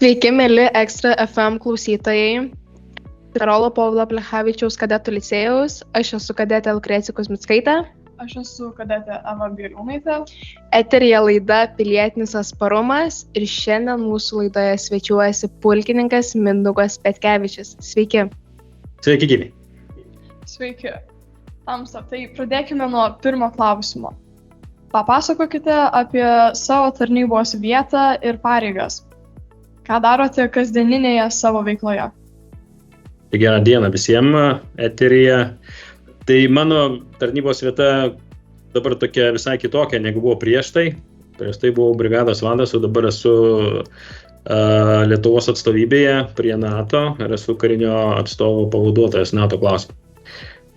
Sveiki, mėly Ekstra FM klausytojai. Karolo Povilo Plechavičiaus kadetų licėjaus. Aš esu kadetė Lukrecija Kuzmickaitė. Aš esu kadetė Eva Bieliūnaitė. Eteryje laida Pilietinis atsparumas ir šiandien mūsų laidoje svečiuojasi pulkininkas Mindaugas Petkevičius. Sveiki. Sveiki, gyvi. Sveiki. Tamsta, tai pradėkime nuo pirmo klausimo. Papasakokite apie savo tarnybos vietą ir pareigas. Ką darote kasdieninėje savo veikloje? Gerą dieną visiems eteryje. Tai mano tarnybos vieta dabar tokia visai kitokia, negu buvo prieš tai. Prieš tai buvau brigados vadas, o dabar esu Lietuvos atstovybėje prie NATO ir esu karinio atstovo pavaduotojas NATO klausimų.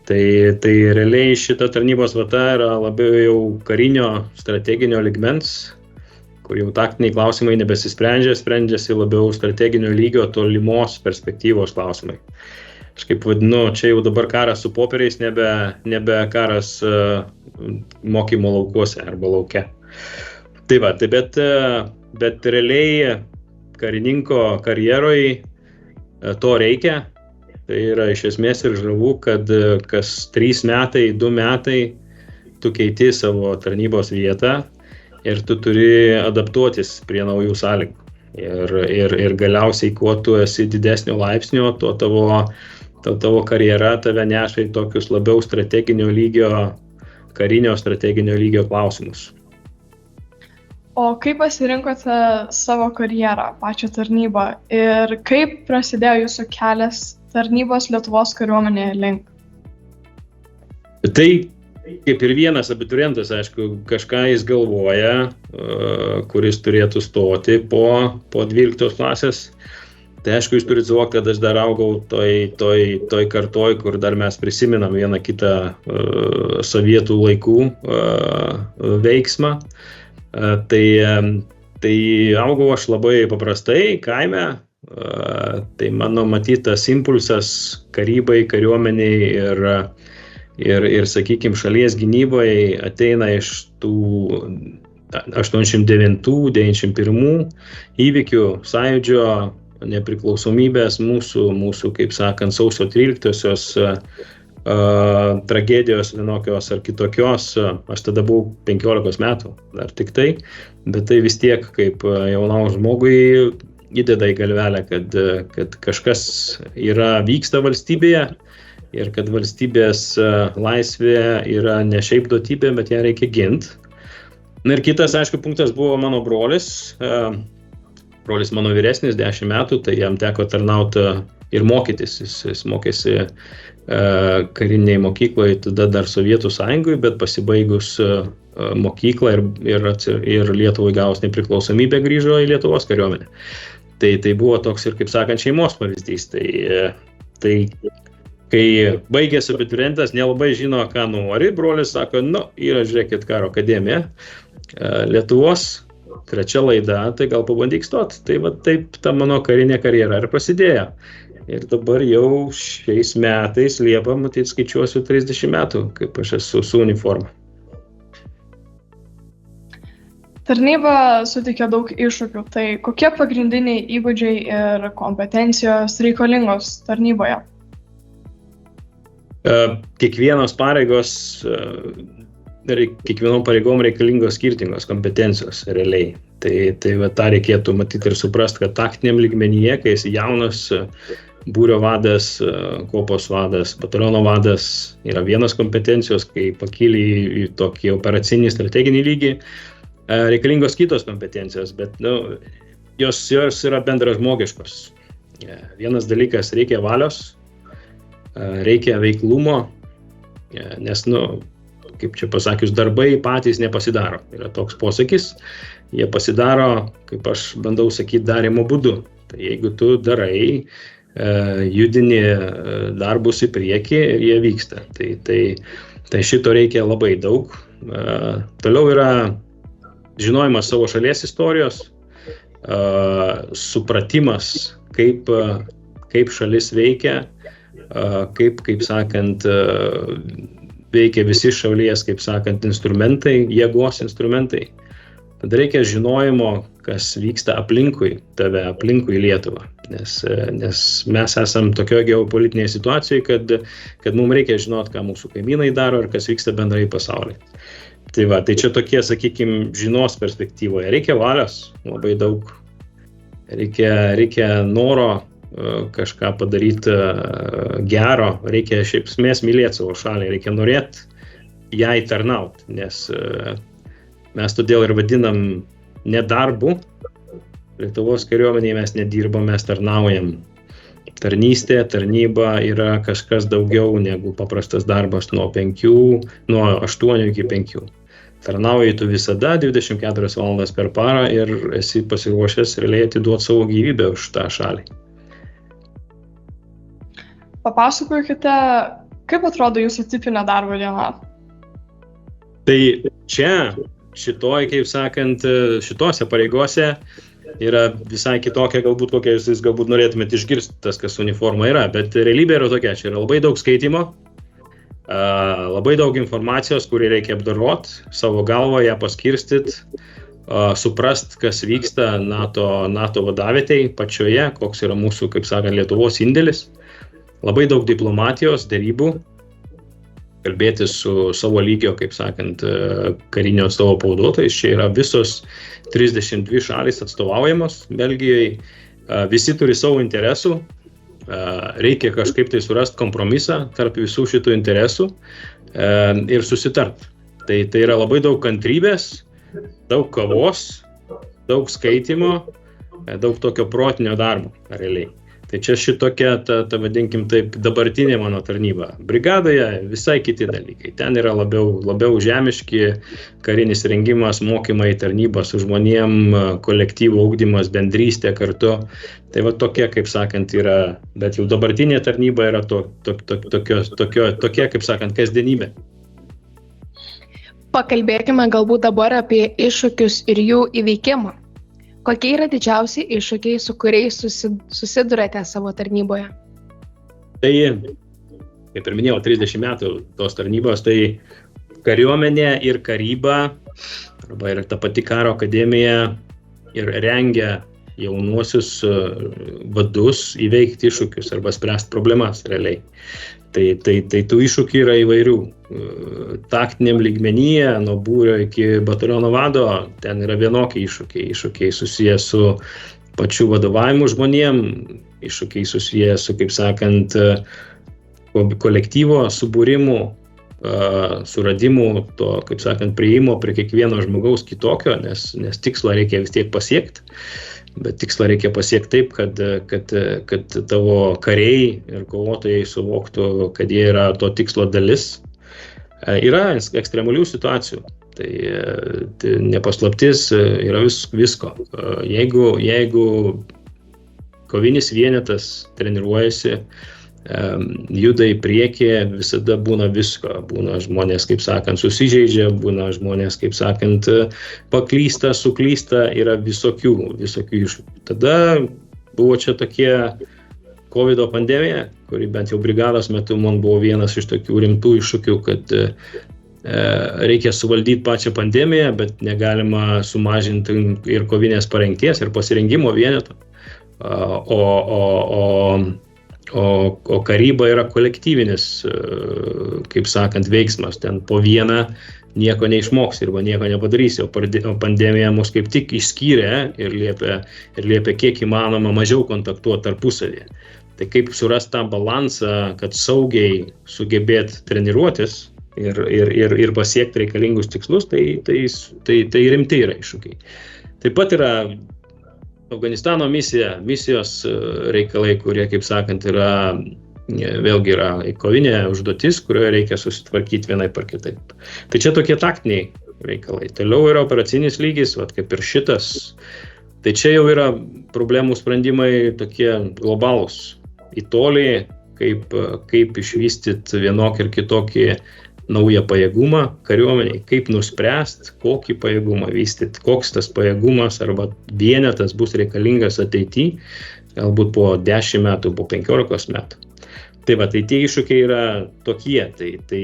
Tai realiai šita tarnybos vieta yra labiau jau karinio strateginio ligmens, kur jau taktiniai klausimai nebesisprendžia, sprendžiasi labiau strateginio lygio tolimos perspektyvos klausimai. Aš kaip vadinu, čia jau dabar karas su popieriais, nebe karas mokymo laukuose arba lauke. Tai va, bet realiai karininko karjeroj to reikia. Tai yra iš esmės ir žavu, kad kas 3 metai, 2 metai tu keiti savo tarnybos vietą ir tu turi adaptuotis prie naujų sąlygų. Ir galiausiai, kuo tu esi didesnio laipsnio, tuo tavo karjera tave neša į tokius labiau strateginio lygio, karinio strateginio lygio klausimus. O kaip pasirinkote savo karjerą, pačią tarnybą ir kaip prasidėjo jūsų kelias tarnybos Lietuvos kariuomenėje link? Tai kaip ir vienas abiturientas, aišku, kažką jis galvoja, kuris turėtų stoti po 12 klasės. Tai aišku, jūs turite suvokti, kad aš dar augau toj kartoj, kur dar mes prisimenam vieną kitą sovietų laikų veiksmą. Tai augau aš labai paprastai, kaime. Tai mano matytas impulsas karybai, kariuomeniai ir sakykime, šalies gynybai ateina iš tų 89-91 įvykių, sąjūdžio, nepriklausomybės, mūsų, kaip sakant, sausio 13-osios tragedijos vienokios ar kitokios. Aš tada buvau 15 metų, dar tik tai, bet tai vis tiek kaip jaunam žmogui įdeda į galvelę, kad kažkas vyksta valstybėje ir kad valstybės laisvė yra ne šiaip duotybė, bet ją reikia ginti. Ir kitas, aišku, punktas buvo mano brolis. Brolis mano vyresnis, 10 metų, tai jam teko tarnauti ir mokytis. Jis mokėsi kariniai mokykloje, tada dar Sovietų Sąjungoje, bet pasibaigus mokyklą ir Lietuvai gavus nepriklausomybę grįžo į Lietuvos kariuomenę. Tai buvo toks ir, kaip sakant, šeimos pavyzdys. Tai kai baigėsi abiturientas, nelabai žino, ką nori, brolis sako, yra, žiūrėkit, karo akademija, Lietuvos, 3 laida, tai gal pabandyk stot. Tai va taip ta mano karinė karjera ir prasidėjo. Ir dabar jau šiais metais, Liepą, matyt, skaičiuosiu 30 metų, kaip aš esu su uniforma. Tarnyba suteikia daug iššūkių, tai kokie pagrindiniai įgūdžiai ir kompetencijos reikalingos tarnyboje? Kiekvienom pareigom reikalingos skirtingos kompetencijos realiai. Tai va tą reikėtų matyti ir suprasti, kad taktiniam lygmenyje, kai esi jaunas būrio vadas, kuopos vadas, bataliono vadas, yra vienas kompetencijos, kai pakyli į tokį operacinį strateginį lygį, reikalingos kitos kompetencijos, bet jos yra bendražmogiškos. Vienas dalykas, reikia valios, reikia veiklumo, nes, kaip čia pasakius, darbai patys nepasidaro. Yra toks posakis, jie pasidaro, kaip aš bandau sakyti, darymo būdu. Tai jeigu tu darai, judini darbus į priekį ir jie vyksta. Tai šito reikia labai daug. Toliau yra žinojimas savo šalies istorijos, supratimas, kaip šalis veikia, kaip sakant, veikia visi šalies, kaip sakant, instrumentai, jėgos instrumentai. tada reikia žinojimo, kas vyksta aplinkui tave, aplinkui Lietuvą. Nes mes esam tokioje geopolitinėje situacijoje, kad mums reikia žinoti, ką mūsų kaimynai daro ir kas vyksta bendrai pasaulyje. Tai čia tokie, sakykime, žinos perspektyvoje. Reikia valios, labai daug. Reikia noro kažką padaryti gero, reikia šiaip esmės mylėti savo šalį, reikia norėti jai tarnauti, nes mes todėl ir vadinam nedarbu. Lietuvos kariuomenėje mes nedirbam, mes tarnaujam. Tarnystė, tarnyba yra kažkas daugiau negu paprastas darbas nuo 8 iki 5. Tarnauji tu visada 24 valandas per parą ir esi pasiruošęs realiai atiduoti savo gyvybę už tą šalį. Papasakokite, kaip atrodo jūsų tipinė darbo diena? Tai čia, kaip sakant, šitose pareigose yra visai kitokia, galbūt kokia jūs galbūt norėtumėte išgirsti, tas, kas uniforma yra, bet realybė yra tokia, čia yra labai daug skaitimo, labai daug informacijos, kurį reikia apdoroti, savo galvą ją paskirstyti, suprast, kas vyksta NATO vadavietėj pačioje, koks yra mūsų, kaip sakant, Lietuvos indėlis, labai daug diplomatijos, derybų, kalbėti su savo lygio, kaip sakant, karinio atstovo pavaduotojais. Čia yra visos 32 šalys atstovaujamos Belgijoje, visi turi savo interesų, reikia kažkaip tai surasti kompromisą tarp visų šitų interesų ir susitart. Tai yra labai daug kantrybės, daug kavos, daug skaitimo, daug tokio protinio darbo realiai. Tai čia šitokia, vadinkim taip, dabartinė mano tarnyba. Brigadoje visai kiti dalykai. Ten yra labiau žemiški, karinis rengimas, mokymai, tarnyba su žmonėm, kolektyvo ugdymas, bendrystė kartu. Tai va tokia, kaip sakant, yra, bet jau dabartinė tarnyba yra tokia, kaip sakant, kasdienybė. Pakalbėkime galbūt dabar apie iššūkius ir jų įveikimą. Kokie yra didžiausi iššūkiai, su kuriais susidurėte savo tarnyboje? Tai, kaip ir minėjau, 30 metų tos tarnybos, tai kariuomenė ir karyba, arba ir ta pati karo akademija ir rengia jaunuosius vadus įveikti iššūkius arba spręsti problemas realiai. Tai tų iššūkių yra įvairių. Taktiniam lygmenyje, nuo būrio iki bataliono vado, ten yra vienokie iššūkiai susiję su pačiu vadovavimu žmonėm, iššūkiai susiję su, kaip sakant, kolektyvo subūrimu, suradimu, to, kaip sakant, priėjimo prie kiekvieno žmogaus kitokio, nes tikslą reikia vis tiek pasiekti. Bet tikslą reikia pasiekti taip, kad tavo kariai ir kovotojai suvoktų, kad jie yra to tikslo dalis. Yra ekstremalių situacijų, tai nepaslaptis yra visko. Jeigu kovinis vienetas treniruojasi, juda į priekį, visada būna visko. Būna žmonės, kaip sakant, susižeidžia, būna žmonės, kaip sakant, paklysta, suklysta, yra visokių iššūkių. Tada buvo čia tokie COVID pandemija, kuri bent jau brigados metu man buvo vienas iš tokių rimtų iššūkių, kad reikia suvaldyti pačią pandemiją, bet negalima sumažinti ir kovinės parengties, ir pasirengimo vieneto. O karyba yra kolektyvinis, kaip sakant, veiksmas. Ten po vieną nieko neišmoks arba nieko nepadarysi, o pandemija mus kaip tik išskyrė ir liepė kiek įmanoma mažiau kontaktuoti tarpusavėje. Tai kaip surasti tą balansą, kad saugiai sugebėti treniruotis ir pasiekti reikalingus tikslus, tai rimti yra iššūkiai. Taip pat yra Afganistano misijos reikalai, kurie, kaip sakant, vėlgi yra kovinė užduotis, kurioje reikia susitvarkyti vienaip ar kitaip. Tai čia tokie taktiniai reikalai. Toliau yra operacinis lygis, kaip ir šitas. Tai čia jau yra problemų sprendimai tokie globalūs, į tolį, kaip išvystyti vienokį ir kitokį naują pajėgumą kariuomeniai, kaip nuspręsti, kokį pajėgumą vystyti, koks tas pajėgumas arba vienetas bus reikalingas ateityje, galbūt po 10 metų, po 15 metų. Tai tie iššūkiai yra tokie. Tai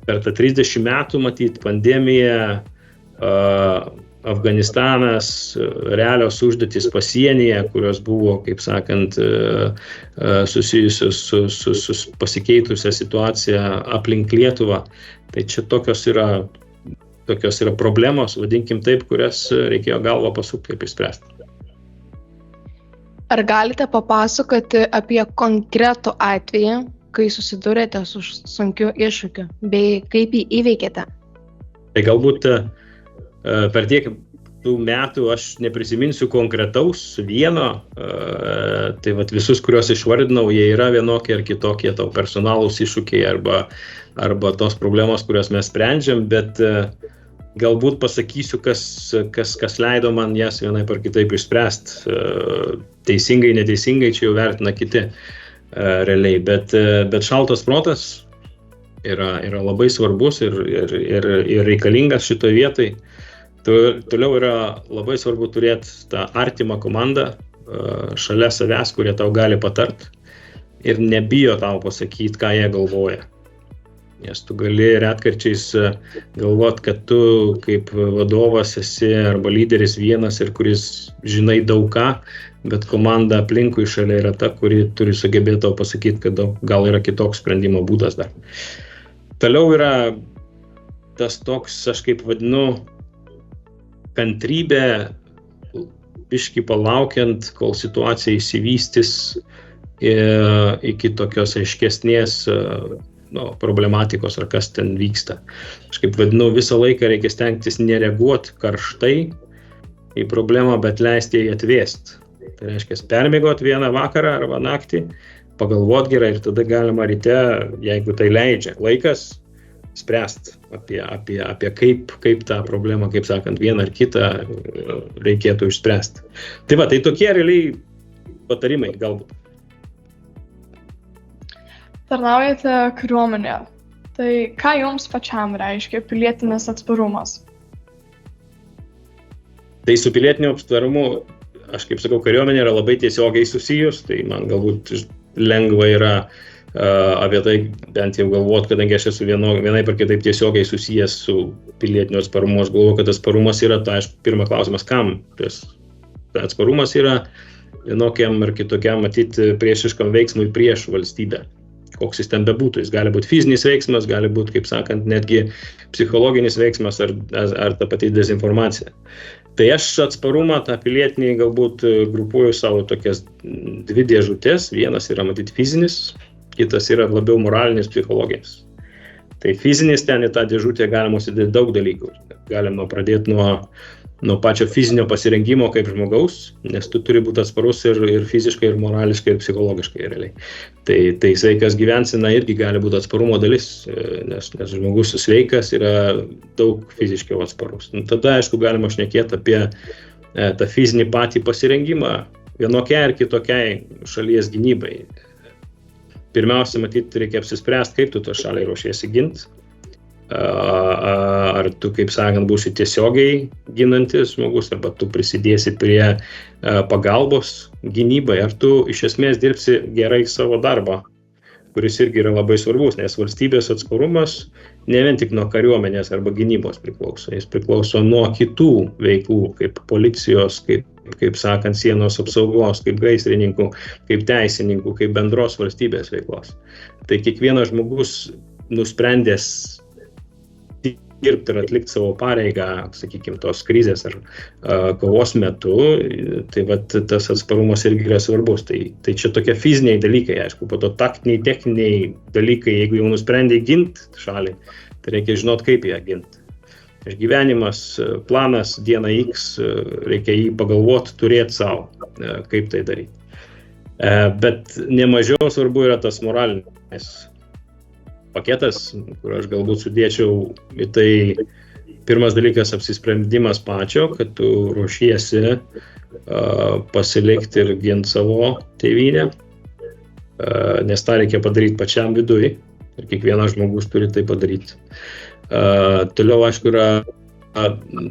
per tą 30 metų, matyt, pandemija Afganistanas, realios užduotis pasienyje, kurios buvo, kaip sakant, susijusios su pasikeitusią situaciją aplink Lietuvą. Tai čia tokios yra problemos, vadinkim taip, kurias reikėjo galvą pasukti, kaip išspręsti. Ar galite papasakoti apie konkretų atvejį, kai susidūrėte su sunkiu iššūkiu, bei kaip jį įveikėte? Tai galbūt per tiek tų metų aš neprisiminsiu konkretaus vieno, tai vat visus, kuriuos išvardinau, jie yra vienokie ar kitokie tau personalūs iššūkiai arba tos problemos, kurias mes sprendžiam, bet galbūt pasakysiu, kas leido man jas vienaip ar kitaip išspręsti. Teisingai, neteisingai, čia jau vertina kiti realiai, bet šaltas protas yra labai svarbus ir reikalingas šitoje vietoj. Toliau yra labai svarbu turėti tą artimą komandą šalia savęs, kurie tau gali patart ir nebijo tau pasakyti, ką jie galvoja. Nes tu gali retkarčiais galvot, kad tu kaip vadovas esi arba lyderis vienas ir kuris žinai daug ką, bet komanda aplinkui šalia yra ta, kuri turi sugebėti tau pasakyti, kad gal yra kitoks sprendimo būdas dar. Toliau yra tas toks, aš kaip vadinu, kantrybė, biškį palaukiant, kol situacija išsivystys iki tokios aiškesnės problematikos ar kas ten vyksta. Aš kaip vadinu, visą laiką reikia stengtis nereaguoti karštai į problemą, bet leisti jai atvėsti. Tai reiškia, permiegot vieną vakarą arba naktį, pagalvot gerai ir tada galima ryte, jeigu tai leidžia laikas, spręsti apie kaip tą problemą, kaip sakant, vieną ar kitą reikėtų išspręsti. Tai va, tai tokie realiai patarimai galbūt. Tarnaujate kariuomenėje. Tai ką jums pačiam reiškia pilietinis atsparumas? Tai su pilietiniu atsparumu, aš kaip sakau, kariuomenė yra labai tiesiogiai susijus, tai man galbūt lengva yra apie tai bent jau galvot, kadangi aš esu vienaip ar kitaip tiesiogiai susijęs su pilietiniu atsparumu. Aš galvoju, kad atsparumas yra, tai aišku, pirmas klausimas, kam? Atsparumas yra vienokiam ar kitokiam matyti priešiškam veiksmui prieš valstybę. Koks jis ten bebūtų. Jis gali būti fizinis veiksmas, gali būti, kaip sakant, netgi psichologinis veiksmas ar ta pati dezinformacija. Tai aš atsparumą, tą pilietinį galbūt grupuoju savo tokias dvi dėžutės. Vienas yra matyti fizinis, kitas yra labiau moralinis, psichologinis. Tai fizinis ten į tą dėžutę galima sudėti daug dalykų. Galima pradėti nuo pačio fizinio pasirengimo kaip žmogaus, nes tu turi būti atsparus ir fiziškai, ir morališkai, ir psichologiškai realiai. Tai sveikas gyvensena irgi gali būti atsparumo dalis, nes žmogus sveikas yra daug fiziškiau atsparus. Tada, aišku, galima šnekėti apie tą fizinį patį pasirengimą vienokiai ar kitokiai šalies gynybai. Pirmiausia, matyti, reikia apsispręsti, kaip tu tą šalį ruošiesi ginti. Ar tu, kaip sakant, būsi tiesiogiai ginantis žmogus, arba tu prisidėsi prie pagalbos gynybai, ar tu iš esmės dirbsi gerai savo darbą, kuris irgi yra labai svarbus, nes valstybės atsparumas ne vien tik nuo kariuomenės arba gynybos priklauso, jis priklauso nuo kitų veiklų, kaip policijos, kaip sakant, sienos apsaugos, kaip gaisrininkų, kaip teisininkų, kaip bendros valstybės veiklos. Tai kiekvienas žmogus nusprendęs dirbti ir atlikti savo pareigą, sakykime, tos krizės ar kovos metu, tai vat, tas atsparumas irgi yra svarbus. Tai čia tokie fiziniai dalykai, aišku, po to taktiniai, techniniai dalykai, jeigu jau nusprendė ginti šalį, tai reikia žinot, kaip ją ginti. Gyvenimas, planas, diena X, reikia jį pagalvoti, turėti savo, kaip tai daryti. Bet nemažiau svarbu yra tas moralinis paketas, kur aš galbūt sudėčiau į tai pirmas dalykas apsisprendimas pačio, kad tu ruošiesi pasilikti ir ginti savo tėvynę, nes tą reikia padaryti pačiam vidui ir kiekvienas žmogus turi tai padaryti. Toliau, aišku, yra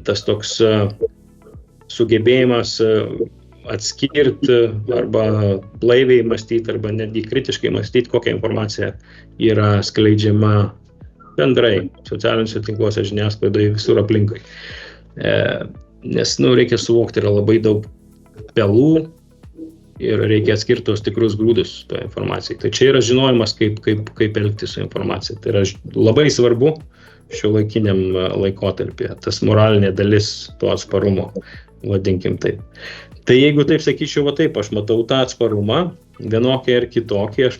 tas toks sugebėjimas atskirti arba blaiviai mąstyti, arba netgi kritiškai mąstyti, kokia informacija yra skleidžiama bendrai socialiniuose tinkluose, žiniasklaidoje, visur aplinkui. Nes, reikia suvokti, yra labai daug pelų ir reikia atskirti tos tikrus grūdus toje informacijai. Tai čia yra žinojimas, kaip elgtis su informacija. Tai yra labai svarbu šiuolaikiniam laikotarpyje, tas moralinė dalis to atsparumo, vadinkim taip. Tai jeigu taip sakyčiau, taip, aš matau tą atsparumą, vienokį ar kitokį, aš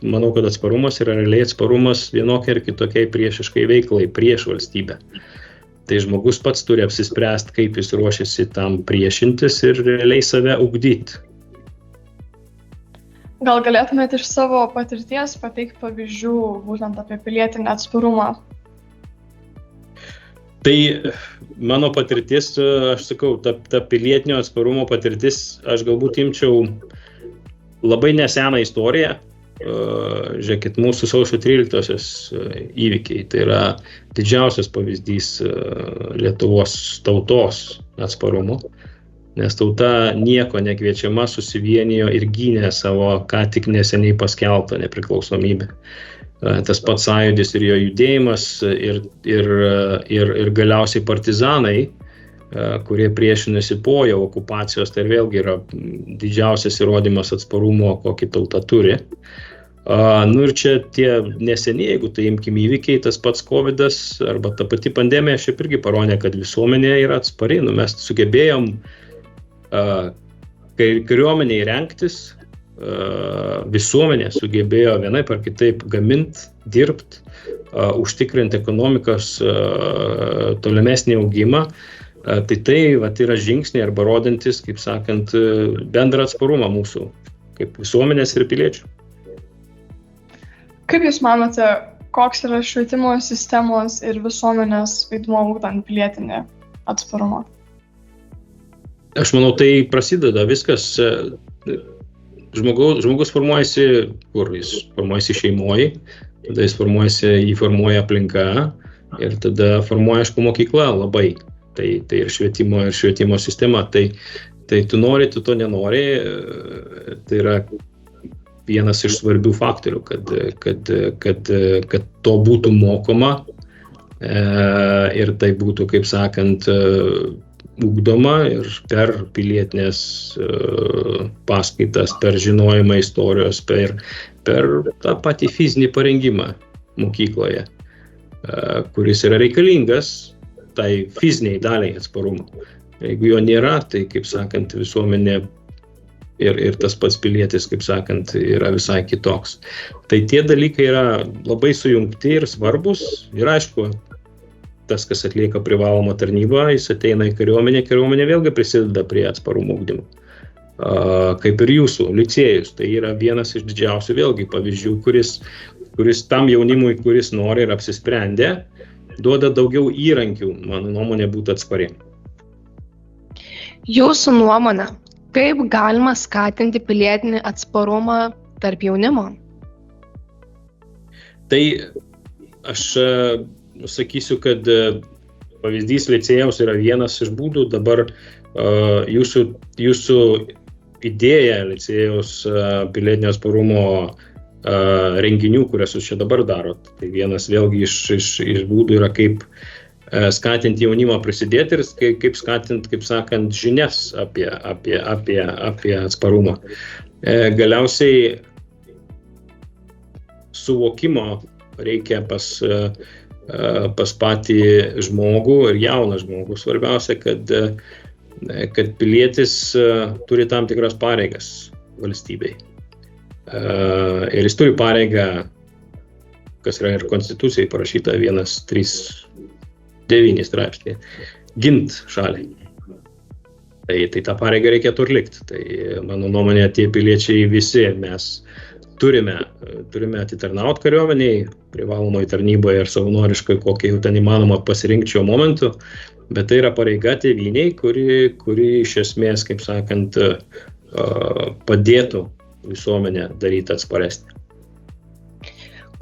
manau, kad atsparumas yra realiai atsparumas vienokiai ar kitokiai priešiškai veiklai prieš valstybę. Tai žmogus pats turi apsispręsti, kaip jis ruošiasi tam priešintis ir realiai save ugdyti. Gal galėtumėte iš savo patirties pateikti pavyzdžių būtent apie pilietinį atsparumą? Tai mano patirtis, aš sakau, ta pilietinio atsparumo patirtis, aš galbūt imčiau labai neseną istoriją. Žiūrėkit, mūsų sausio 13-osios įvykiai, tai yra didžiausias pavyzdys Lietuvos tautos atsparumo, nes tauta nieko nekviečiama susivienijo ir gynė savo ką tik neseniai paskelbtą nepriklausomybę. Tas pats sąjūdis ir jo judėjimas ir galiausiai partizanai, kurie priešinasi po jau okupacijos, tai vėlgi yra didžiausias įrodymas atsparumo, kokį tauta turi. Ir čia tie neseniai, jeigu tai imkim įvykiai, tas pats COVID'as arba ta pati pandemija šiaip irgi parodė, kad visuomenė yra atspari. Mes sugebėjom kariuomeniai rengtis, visuomenė sugebėjo vienaip ar kitaip gaminti, dirbti, užtikrinti ekonomikos tolimesnį augimą. Tai yra žingsniai arba rodantis, kaip sakant, bendrą atsparumą mūsų kaip visuomenės ir piliečių. Kaip Jūs manote, koks yra švietimo sistemos ir visuomenės vaidmuo ugdant pilietinį atsparumą? Aš manau, tai prasideda viskas. Žmogus formuojasi, kur jis formuojasi šeimoje, tada jis formuoja aplinka ir tada formuoja, aišku, mokykla labai. Tai ir švietimo sistema. Tai tu nori, tu to nenori, tai yra vienas iš svarbių faktorių, kad to būtų mokoma ir tai būtų, kaip sakant, ugdoma ir per pilietinės paskaitas, per žinojimą istorijos, per tą patį fizinį parengimą mokykloje, kuris yra reikalingas tai fiziniai daliai atsparumo. Jeigu jo nėra, tai, kaip sakant, visuomenė ir tas pats pilietis, kaip sakant, yra visai kitoks. Tai tie dalykai yra labai sujungti ir svarbus ir aišku, tas, kas atlieka privalomą tarnybą, jis ateina į kariuomenė vėlgi prisideda prie atsparumo ugdymo. Kaip ir jūsų licėjus, tai yra vienas iš didžiausių vėlgi pavyzdžių, kuris tam jaunimui, kuris nori ir apsisprendė, duoda daugiau įrankių, mano nuomonė, būtų atspari. Jūsų nuomonė, kaip galima skatinti pilietinį atsparumą tarp jaunimo? Tai aš sakysiu, kad pavyzdys licėjaus yra vienas iš būdų. Dabar jūsų idėja licėjaus pilietinio atsparumo renginių, kurias jūs čia dabar darot. Tai vienas vėlgi iš būdų yra, kaip skatinti jaunimą prisidėti ir kaip skatinti, kaip sakant, žinias apie atsparumą. Galiausiai suvokimo reikia pas patį žmogų ir jauną žmogų. Svarbiausia, kad pilietis turi tam tikras pareigas valstybei. Ir jis turi pareigą, kas yra ir konstitucijai parašyta 139 straipsnė, gint šalį. Tai tą pareigą reikėtų atlikti. Tai mano nuomonė, tie piliečiai visi mes turime atitarnauti kariuomeniai, privalomai tarnyboje ir savanoriškai, kokie jau ten įmanoma pasirinkti šiuo momentu, bet tai yra pareiga tėvynei, kuri iš esmės, kaip sakant, padėtų visuomenę daryti atsparesnę.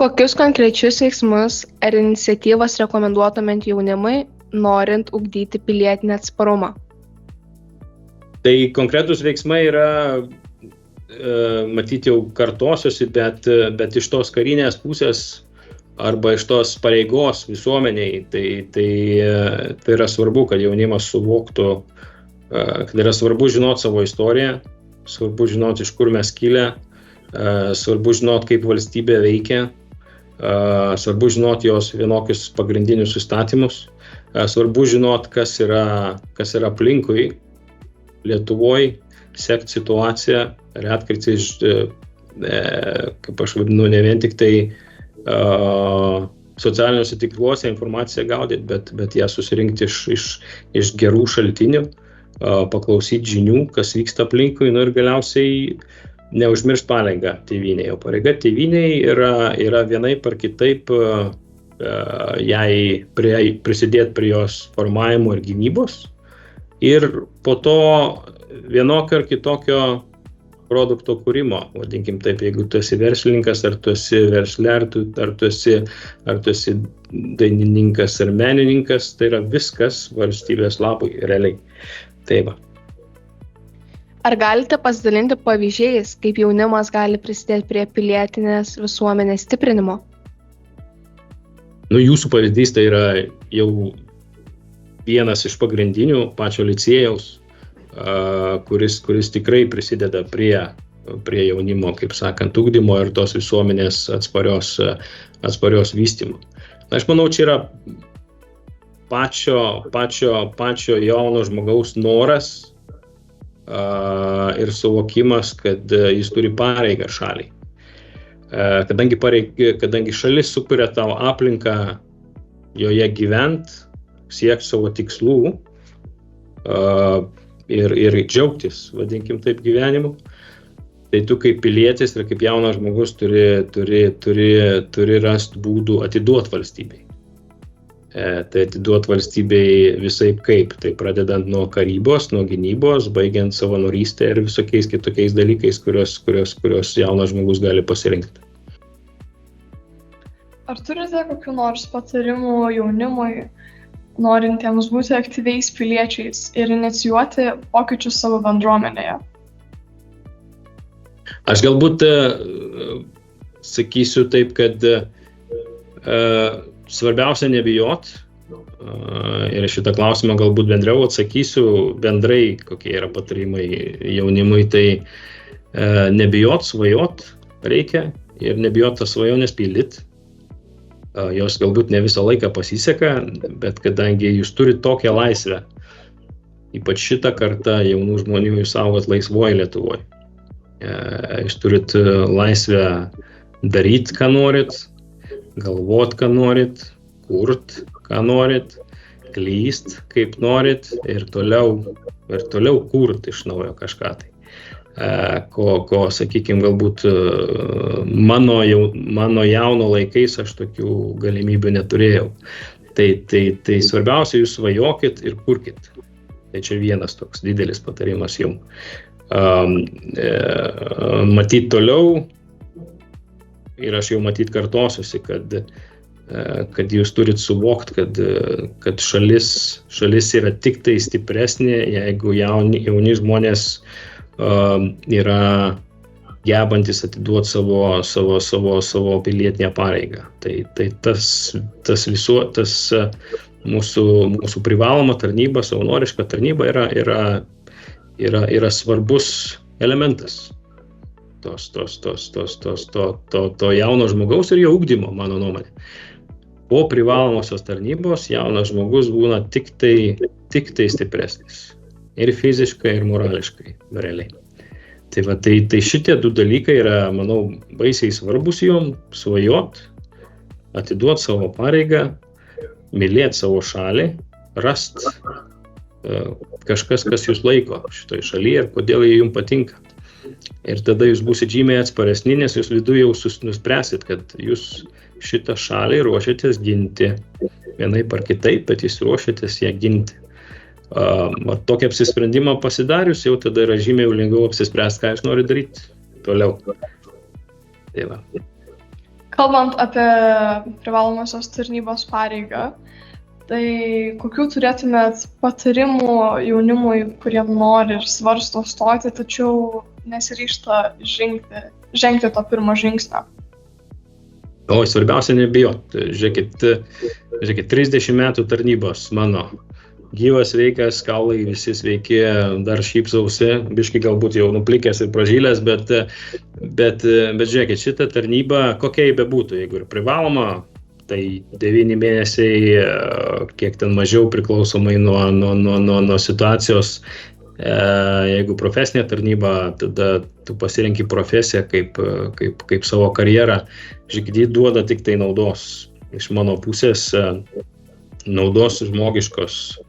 Kokius konkrečius veiksmus ar iniciatyvas rekomenduotumėt jaunimui, norint ugdyti pilietinį atsparumą? Tai konkretus veiksmai yra, matyti jau kartosiuosi, bet iš tos karinės pusės arba iš tos pareigos visuomeniai, tai yra svarbu, kad jaunimas suvoktų, kad yra svarbu žinoti savo istoriją, svarbu žinoti, iš kur mes kilę, svarbu žinoti, kaip valstybė veikia, svarbu žinoti jos vienokius pagrindinius įstatymus, svarbu žinoti, kas yra aplinkui Lietuvoje, sekti situaciją, retkartais, kaip aš vadinu, ne vien tik tai socialiniuose tinkluose informaciją gaudyti, bet ją susirinkti iš gerų šaltinių, paklausyti žinių, kas vyksta aplinkui, ir galiausiai neužmiršti pareigą tėvynėje. O pareiga tėvynėje yra vienaip ar kitaip jai prisidėti prie jos formavimo ir gynybos ir po to vienokio ar kitokio produkto kūrimo, vadinkim taip, jeigu tu esi verslininkas, ar tu esi versle, ar tu esi dainininkas ar menininkas, tai yra viskas valstybės labui realiai. Taip. Ar galite pasidalinti pavyzdžiais, kaip jaunimas gali prisidėti prie pilietinės visuomenės stiprinimo? Jūsų pavyzdys tai yra jau vienas iš pagrindinių pačio licėjaus, kuris tikrai prisideda prie jaunimo, kaip sakant, ugdymo ir tos visuomenės atsparios vystymo. Aš manau, čia yra pačio jauno žmogaus noras ir suvokimas, kad jis turi pareigą šaliai. Kadangi šalis sukuria tavo aplinką, joje gyvent, siekti savo tikslų ir džiaugtis, vadinkim taip, gyvenimu, tai tu kaip pilietis ir kaip jaunas žmogus turi rasti būdų atiduoti valstybei. Tai atiduoti valstybei visaip kaip, tai pradedant nuo karybos, nuo gynybos, baigiant savanorystę ir visokiais kitokiais dalykais, kurios jaunas žmogus gali pasirinkti. Ar turite kokių nors patarimų jaunimui, norintiems būti aktyviais piliečiais ir inicijuoti pokyčius savo bendruomenėje? Aš galbūt sakysiu taip, kad svarbiausia nebijot, ir šitą klausimą galbūt bendriau atsakysiu, bendrai kokie yra patarimai jaunimui, tai nebijot, svajot reikia ir nebijot tas svajonės pildyt. Jos galbūt ne visą laiką pasiseka, bet kadangi jūs turite tokią laisvę, ypač šitą kartą jaunų žmonių jūs augot laisvoje Lietuvoje. Jūs turite laisvę daryti, ką norit, galvot, ką norit, kurt, ką norit, klyst, kaip norit ir toliau kurt iš naujo kažką tai. Ko sakykime, galbūt mano jauno laikais aš tokių galimybių neturėjau. Tai svarbiausia, jūs svajokit ir kurkit. Tai čia vienas toks didelis patarimas jums. Matyt toliau, ir aš jau matyt kartosiuosi, kad jūs turit suvokti, kad šalis yra tik tai stipresnė, jeigu jauni žmonės yra gebantis atiduoti savo pilietinę pareigą. Tai tas mūsų privaloma tarnyba, savanoriška tarnyba yra svarbus elementas to jauno žmogaus ir jo ugdymo, mano nuomonė. Po privalomosios tarnybos jaunas žmogus būna tik tai stipresnis. Ir fiziškai, ir morališkai, realiai. Tai šitie du dalykai yra, manau, baisiai svarbus jom, svajot, atiduoti savo pareigą, mylėti savo šalį, rast kažkas, kas jūs laiko šitoj šalyje ir kodėl jie jums patinka. Ir tada jūs būsit žymiai atsparesni, nes jūs viduje jau nuspręsit, kad jūs šitą šalį ruošiatės ginti vienaip ar kitaip, bet jūs ruošiatės ją ginti. Tokį apsisprendimą pasidarius, jau tada yra žymiai lengviau apsispręsti, ką aš noriu daryti toliau. Tai va. Kalbant apie privalomosios tarnybos pareigą, tai kokių turėtumėt patarimų jaunimui, kurie nori ir svarsto stoti, tačiau nesiryžta žengti to pirmo žingsnio? O svarbiausia nebijot. Žiūrėkit, 30 metų tarnybos mano. Gyvas, sveikas, kaulai visi sveiki, dar šypsausi, biškai galbūt jau nuplikęs ir pražylęs, bet žiūrėkit, šita tarnyba, kokia jį bebūtų, jeigu ir privaloma, tai 9 mėnesiai, kiek ten mažiau priklausomai nuo situacijos. Jeigu profesinė tarnyba, tada tu pasirenki profesiją kaip savo karjerą. Žiūrėkit, duoda tik tai naudos. Iš mano pusės naudos žmogiškos,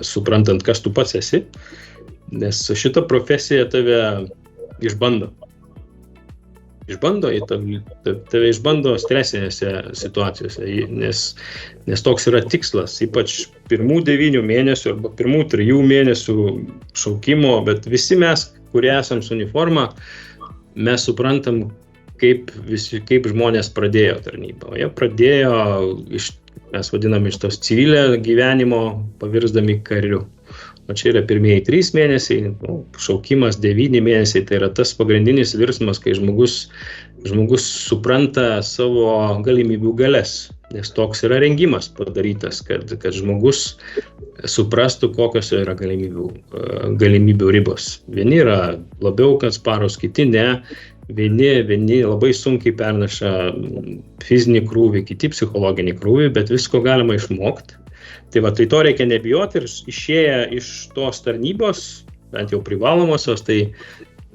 suprantant, kas tu pats esi, nes šita profesija tave išbando. Tave išbando stresinėse situacijose, nes toks yra tikslas, ypač pirmų 9 mėnesių arba pirmų 3 mėnesių šaukimo, bet visi mes, kurie esam su uniforma, mes suprantam, kaip žmonės pradėjo tarnybą. Jie pradėjo, mes vadinam, iš tos civilio gyvenimo, pavirsdami kariu. O čia yra pirmieji 3 mėnesiai, šaukimas 9 mėnesiai, tai yra tas pagrindinis virsmas, kai žmogus supranta savo galimybių galias, nes toks yra rengimas padarytas, kad žmogus suprastų, kokios yra galimybių ribos. Vieni yra labiau atsparūs, kiti ne, vieni labai sunkiai perneša fizinį krūvį, kiti psichologinį krūvį, bet visko galima išmokti. Tai to reikia nebijoti ir išėję iš tos tarnybos, bent jau privalomosios, tai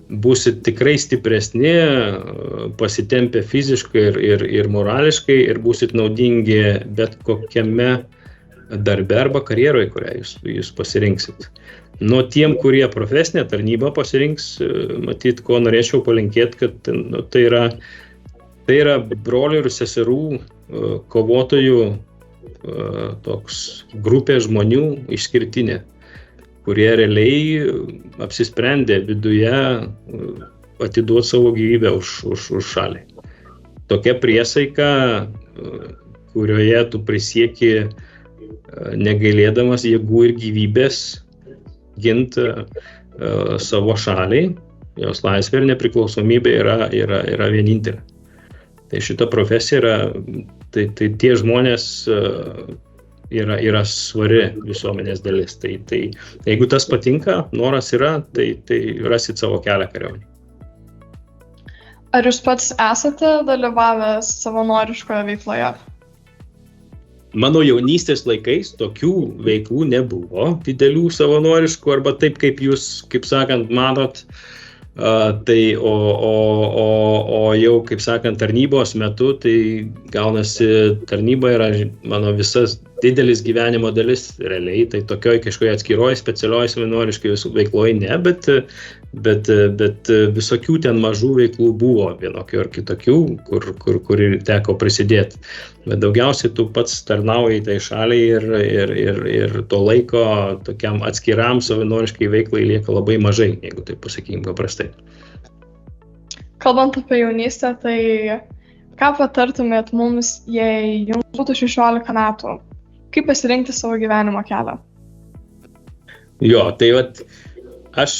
būsit tikrai stipresni, pasitempę fiziškai ir morališkai ir būsit naudingi bet kokiame darbe arba karjeroje, kurią jūs pasirinksit. Nuo tiem, kurie profesinę tarnybą pasirinks, matyt, ko norėčiau palinkėti, kad tai yra brolių ir seserų kovotojų toks grupė žmonių išskirtinė, kurie realiai apsisprendė viduje atiduoti savo gyvybę už šalį. Tokia priesaika, kurioje tu prisieki negailėdamas jėgų ir gyvybės ginti savo šaliai, jos laisvė ir nepriklausomybė yra vienintelė. Tai šita profesija yra, tai tie žmonės yra svari visuomenės dalis. Tai jeigu tas patinka, noras yra, tai rasit savo kelią kariuomenėje. Ar jūs pats esate dalyvavęs savanoriškoje veikloje? Mano jaunystės laikais tokių veiklų nebuvo, didelių savanoriškų, arba taip, kaip jūs, kaip sakant, matot. Tai o jau, kaip sakant, tarnybos metu, tai gaunasi, tarnyba yra mano visas didelis gyvenimo dalis realiai, tai tokioj kažkoje atskiroj, specialioj savanoriškai veikloje ne, bet visokių ten mažų veiklų buvo vienokių ar kitokių, kur teko prisidėti. Bet daugiausiai tu pats tarnauji tai šaliai ir to laiko tokiam atskiram savanoriškai veiklai lieka labai mažai, jeigu taip pasakykim paprastai. Kalbant apie jaunystę, tai ką patartumėt mums, jei jums būtų 16 metų? Kaip pasirinkti savo gyvenimo kelią? Jo, tai aš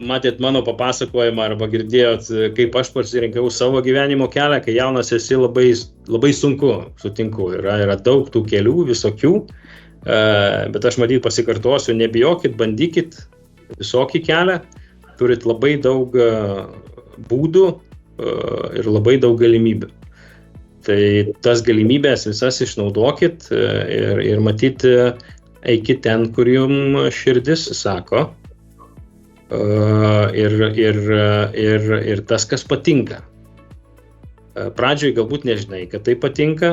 matėt mano papasakojimą arba girdėjot, kaip aš pasirinkau savo gyvenimo kelią, kai jaunas esi labai sunku, sutinku, yra daug tų kelių visokių, bet aš matyt pasikartosiu, nebijokit, bandykit visokį kelią, turit labai daug būdų ir labai daug galimybių. Tai tas galimybės visas išnaudokit ir matyt eikit ten, kur jums širdis sako ir tas, kas patinka. Pradžioj galbūt nežinai, kad tai patinka,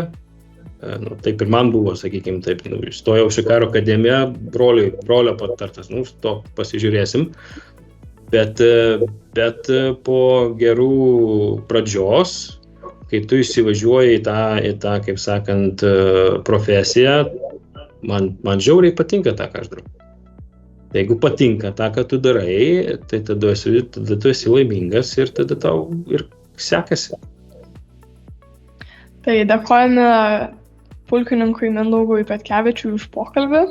taip ir man buvo, sakykime, taip, stojau į karo akademiją, brolio patartas, to pasižiūrėsim, bet po gerų pradžios, kai tu įsivažiuoji į tą, kaip sakant, profesiją, man žiauriai patinka tą, ką aš darau. Tai jeigu patinka tą, ką tu darai, tai tada tu esi laimingas ir tada tau ir sekasi. Tai dėkojame pulkininkui Mindaugui Petkevičiui už pokalbį.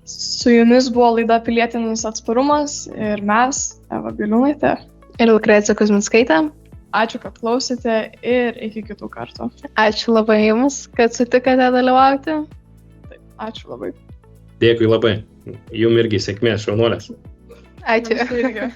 Su jumis buvo laida Pilietinis atsparumas ir mes, Eva Biliūnaitė ir Lukrecija Kuzminskaitė. Ačiū, kad klausėte ir iki kitų kartų. Ačiū labai Jums, kad sutikote dalyvauti. Taip, ačiū labai. Dėkui labai. Jums irgi sėkmės, šaunuolės. Ačiū. Jums irgi.